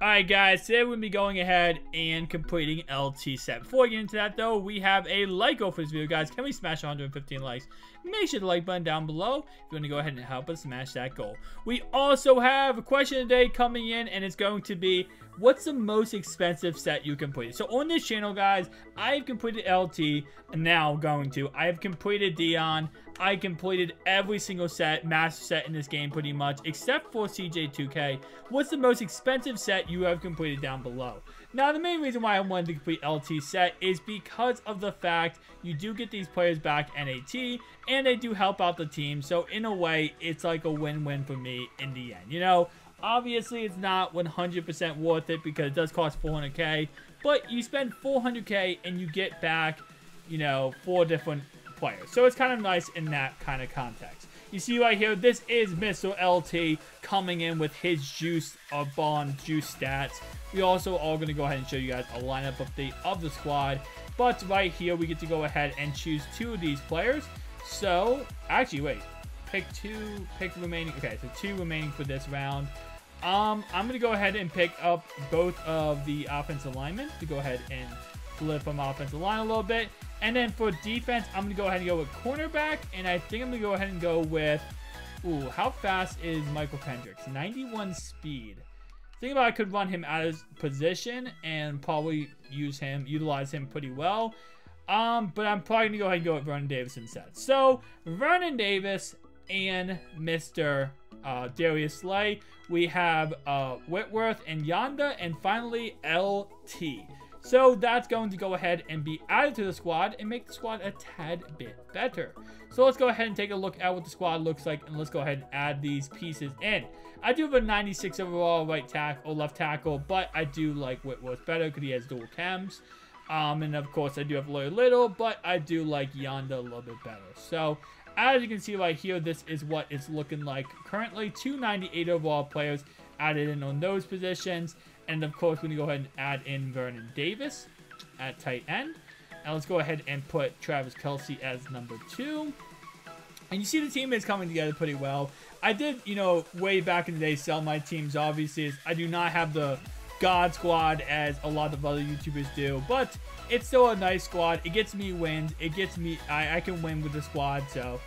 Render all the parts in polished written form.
Alright guys, today we're going to be going ahead and completing LT set. Before we get into that though, we have a like goal for this video guys. Can we smash 115 likes? Make sure the like button down below if you want to go ahead and help us smash that goal. We also have a question today coming in, and it's going to be, what's the most expensive set you completed? So on this channel guys, I've completed LT, and now I have completed Dion. I completed every single set, master set in this game pretty much, except for CJ2K. What's the most expensive set you have completed down below? Now, the main reason why I wanted to complete LT set is because of the fact you do get these players back NAT, and they do help out the team. So, in a way, it's like a win-win for me in the end. You know, obviously, it's not 100% worth it because it does cost 400k, but you spend 400k and you get back, you know, 4 different players. So it's kind of nice in that kind of context. You see right here, this is Mr. LT coming in with his juice bond juice stats. We also are going to go ahead and show you guys a lineup update of the squad. But right here, we get to go ahead and choose 2 of these players. So, actually, wait. Pick remaining. Okay, so 2 remaining for this round. I'm going to go ahead and pick up both of the offensive linemen to go ahead and flip from offensive line a little bit. And then for defense, I'm going to go ahead and go with cornerback. And I think I'm going to go ahead and go with... Ooh, how fast is Michael Kendricks? 91 speed. Think about I could run him out of position and probably utilize him pretty well. But I'm probably going to go ahead and go with Vernon Davis instead. So, Vernon Davis and Mr. Darius Slay. We have Whitworth and Yonda. And finally, LT. So that's going to go ahead and be added to the squad and make the squad a tad bit better. So let's go ahead and take a look at what the squad looks like, and let's go ahead and add these pieces in. I do have a 96 overall right tackle or left tackle, but I do like Whitworth better because he has dual chems. And of course I do have Larry Little, but I do like Yonda a little bit better. So as you can see right here, this is what it's looking like currently. 298 overall players added in on those positions. And of course, we're going to go ahead and add in Vernon Davis at tight end. Now let's go ahead and put Travis Kelce as number 2. And you see the team is coming together pretty well. I did, you know, way back in the day sell my teams, obviously. I do not have the God squad as a lot of other YouTubers do. But it's still a nice squad. It gets me wins. It gets me... I can win with the squad. So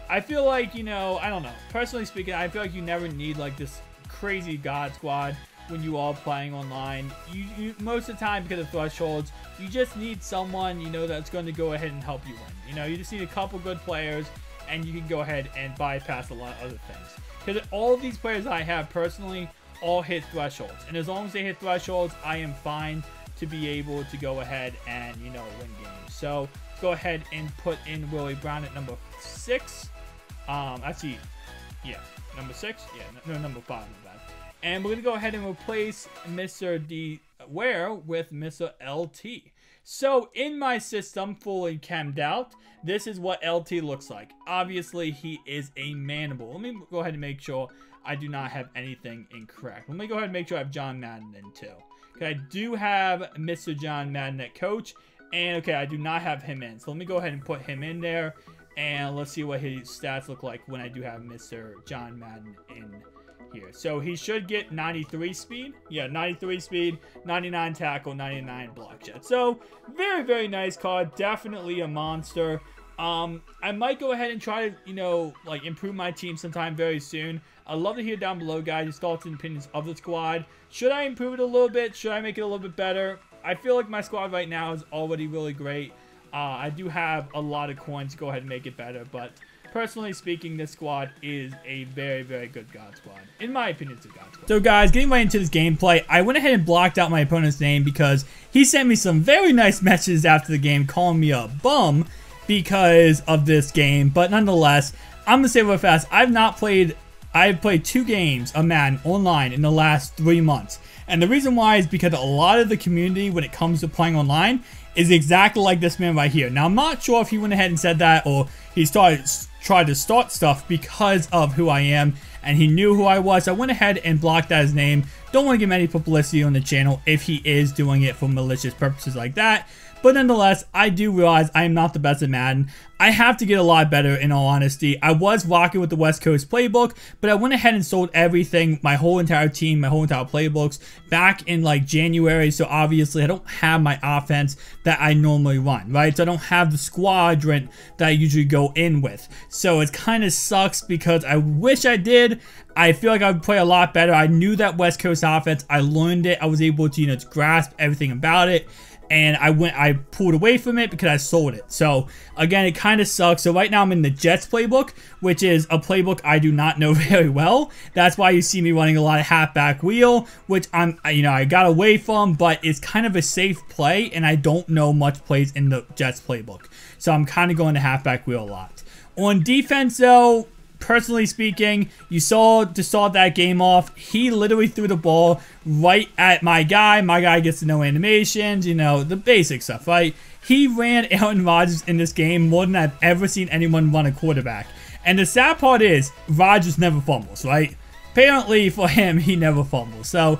I feel like, you know, I don't know. Personally speaking, I feel like you never need like this crazy God squad when you are playing online. You most of the time, because of thresholds, you just need someone, you know, that's going to go ahead and help you win. You know, you just need a couple good players, and you can go ahead and bypass a lot of other things. Because all of these players I have personally all hit thresholds, and as long as they hit thresholds, I am fine to be able to go ahead and, you know, win games. So go ahead and put in Willie Brown at number 6. Actually, yeah, number 6. Yeah, no, number 5. My bad. And we're going to go ahead and replace Mr. D. Ware with Mr. LT. So, in my system, fully chemmed out, this is what LT looks like. Obviously, he is a manable. Let me go ahead and make sure I do not have anything incorrect. Let me go ahead and make sure I have John Madden in too. Okay, I do have Mr. John Madden at coach. And, okay, I do not have him in. So, let me go ahead and put him in there. And let's see what his stats look like when I do have Mr. John Madden in here. So he should get 93 speed. Yeah, 93 speed, 99 tackle, 99 block jet. So very, very nice card. Definitely a monster. I might go ahead and try to, you know, like improve my team sometime very soon. I'd love to hear down below, guys, your thoughts and opinions of the squad. Should I improve it a little bit? Should I make it a little bit better? I feel like my squad right now is already really great. I do have a lot of coins to go ahead and make it better, but personally speaking, this squad is a very, very good God squad. In my opinion, it's a God squad. So guys, getting right into this gameplay, I went ahead and blocked out my opponent's name because he sent me some very nice messages after the game calling me a bum because of this game. But nonetheless, I'm going to say real fast, I've played 2 games of Madden online in the last 3 months. And the reason why is because a lot of the community, when it comes to playing online, is exactly like this man right here. Now, I'm not sure if he went ahead and said that or he tried to start stuff because of who I am and he knew who I was. I went ahead and blocked out his name Don't want to give him any publicity on the channel if he is doing it for malicious purposes like that. But nonetheless, I do realize I am not the best at Madden. I have to get a lot better, in all honesty. I was rocking with the West Coast playbook, but I went ahead and sold everything, my whole entire team, my whole entire playbooks, back in like January. So obviously, I don't have my offense that I normally run, right? So I don't have the squadron that I usually go in with. So it kind of sucks because I wish I did. I feel like I would play a lot better. I knew that West Coast offense. I learned it. I was able to, to grasp everything about it. And I pulled away from it because I sold it. So again, it kind of sucks. So right now I'm in the Jets playbook, which is a playbook I do not know very well. That's why you see me running a lot of halfback wheel, which I got away from, but it's kind of a safe play, and I don't know much plays in the Jets playbook. So I'm kind of going to halfback wheel a lot. On defense though, personally speaking, you saw to start that game off, he literally threw the ball right at my guy. My guy gets to know animations, the basic stuff, right? He ran Aaron Rodgers in this game more than I've ever seen anyone run a quarterback. And the sad part is, Rodgers never fumbles, right? Apparently for him, he never fumbles. So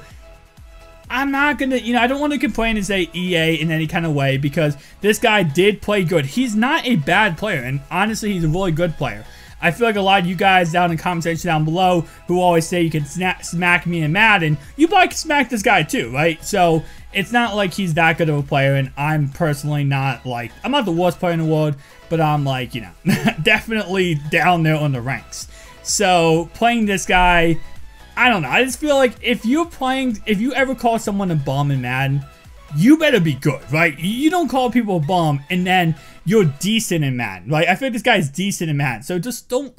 I'm not going to, I don't want to complain and say EA in any kind of way because this guy did play good. He's not a bad player, and honestly, he's a really good player. I feel like a lot of you guys down in the comment section down below who always say you can smack me in Madden, you probably can smack this guy too, right? So it's not like he's that good of a player, and I'm personally not like, I'm not the worst player in the world, but I'm like, definitely down there on the ranks. So playing this guy, I don't know. I just feel like if you ever call someone a bum in Madden, you better be good, right? You don't call people a bum and then you're decent in Madden, right? I feel like this guy's decent in Madden. So just don't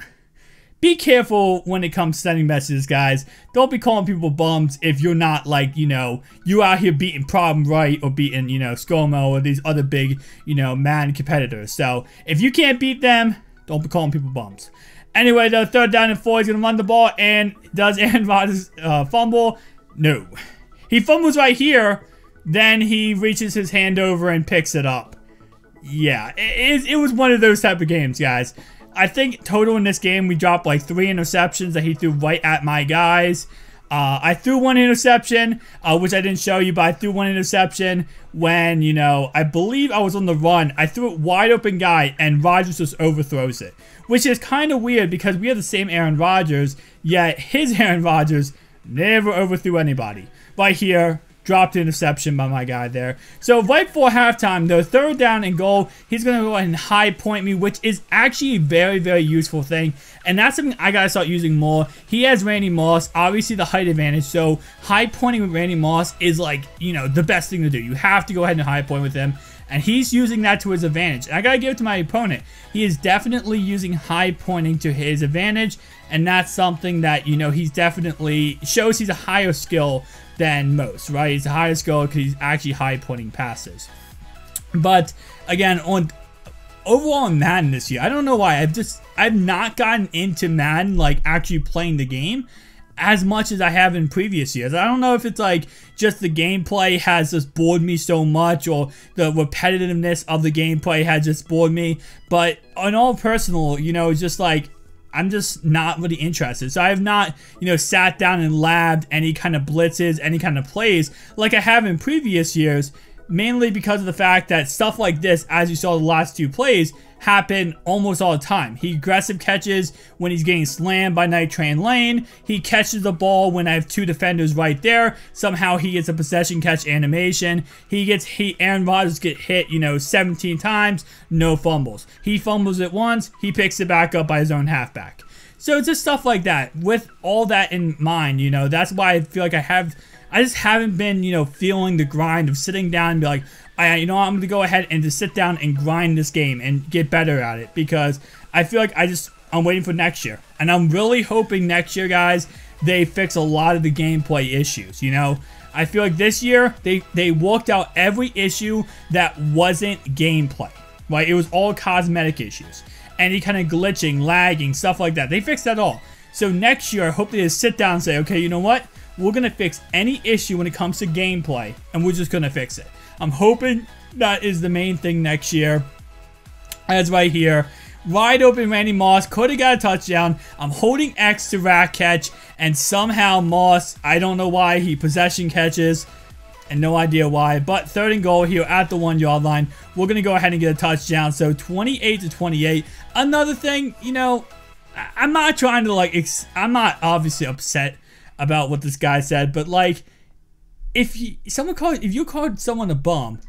be careful when it comes to sending messages, guys. Don't be calling people bums if you're not like, you out here beating Problem Right or beating, ScoMo or these other big, Madden competitors. So if you can't beat them, don't be calling people bums. Anyway, the 3rd down and 4, he's going to run the ball, and does Aaron Rodgers fumble? No. He fumbles right here, then he reaches his hand over and picks it up. Yeah, it was one of those type of games, guys. I think total in this game, we dropped like 3 interceptions that he threw right at my guys. I threw 1 interception, which I didn't show you, but I threw 1 interception when, I believe I was on the run. I threw it wide open guy, and Rodgers just overthrows it. Which is kind of weird because we have the same Aaron Rodgers, yet his Aaron Rodgers never overthrew anybody. Right here, dropped interception by my guy there. So right before halftime, though, 3rd down and goal, he's going to go ahead and high point me, which is actually a very, very useful thing. And that's something I got to start using more. He has Randy Moss, obviously the height advantage. So high pointing with Randy Moss is like, the best thing to do. You have to go ahead and high point with him. And he's using that to his advantage. And I got to give it to my opponent. He is definitely using high pointing to his advantage. And that's something that, he's definitely shows he's a higher skill than most, right? He's a higher skill because he's actually high pointing passes. But again, overall in Madden this year, I don't know why. I've not gotten into Madden, like actually playing the game as much as I have in previous years. I don't know if it's like just the gameplay has just bored me so much, or the repetitiveness of the gameplay has just bored me. But on all personal, it's just like, I'm just not really interested. So I have not, sat down and labbed any kind of blitzes, any kind of plays like I have in previous years, mainly because of the fact that stuff like this, as you saw the last 2 plays, happen almost all the time. He aggressive catches when he's getting slammed by Night Train Lane. He catches the ball when I have 2 defenders right there. Somehow he gets a possession catch animation. Aaron Rodgers get hit, 17 times, no fumbles. He fumbles it once, he picks it back up by his own halfback. So it's just stuff like that. With all that in mind, that's why I feel like I just haven't been, feeling the grind of sitting down and be like, I'm going to go ahead and just sit down and grind this game and get better at it, because I feel like I'm waiting for next year. And I'm really hoping next year, guys, they fix a lot of the gameplay issues, I feel like this year, they worked out every issue that wasn't gameplay, right? It was all cosmetic issues. Any kind of glitching, lagging, stuff like that. They fixed that all. So next year, I hope they just sit down and say, okay, you know what? We're going to fix any issue when it comes to gameplay, and we're just going to fix it. I'm hoping that is the main thing next year. As right here, Wide open Randy Moss. Could have got a touchdown. I'm holding X to rack catch. And somehow Moss, I don't know why, he possession catches. And no idea why. But 3rd and goal here at the 1-yard line. We're going to go ahead and get a touchdown. So 28-28. Another thing, you know, I'm not trying to like, I'm not obviously upset about what this guy said. But like, if you called someone a bum,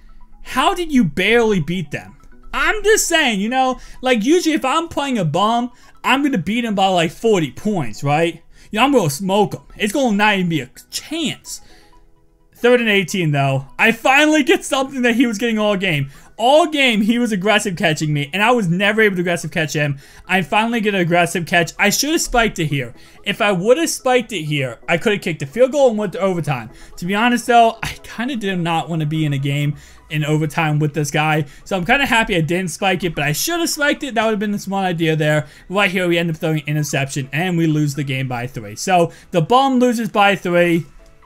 how did you barely beat them? I'm just saying, you know, like usually if I'm playing a bum, I'm going to beat him by like 40 points, right? You know, I'm going to smoke him. It's going to not even be a chance. 3rd and 18 though. I finally get something that he was getting all game. All game, he was aggressive catching me, and I was never able to aggressive catch him. I finally get an aggressive catch. I should have spiked it here. If I would have spiked it here, I could have kicked a field goal and went to overtime. To be honest, though, I kind of did not want to be in a game in overtime with this guy. So I'm kind of happy I didn't spike it, but I should have spiked it. That would have been a smart idea there. Right here, we end up throwing an interception, and we lose the game by 3. So the bum loses by 3.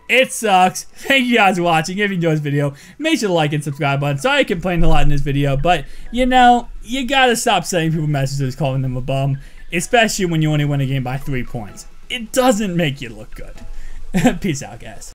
It sucks. Thank you guys for watching. If you enjoyed this video, make sure to like and subscribe button. Sorry I complained a lot in this video, but you know, you gotta stop sending people messages calling them a bum, especially when you only win a game by 3 points. It doesn't make you look good. Peace out, guys.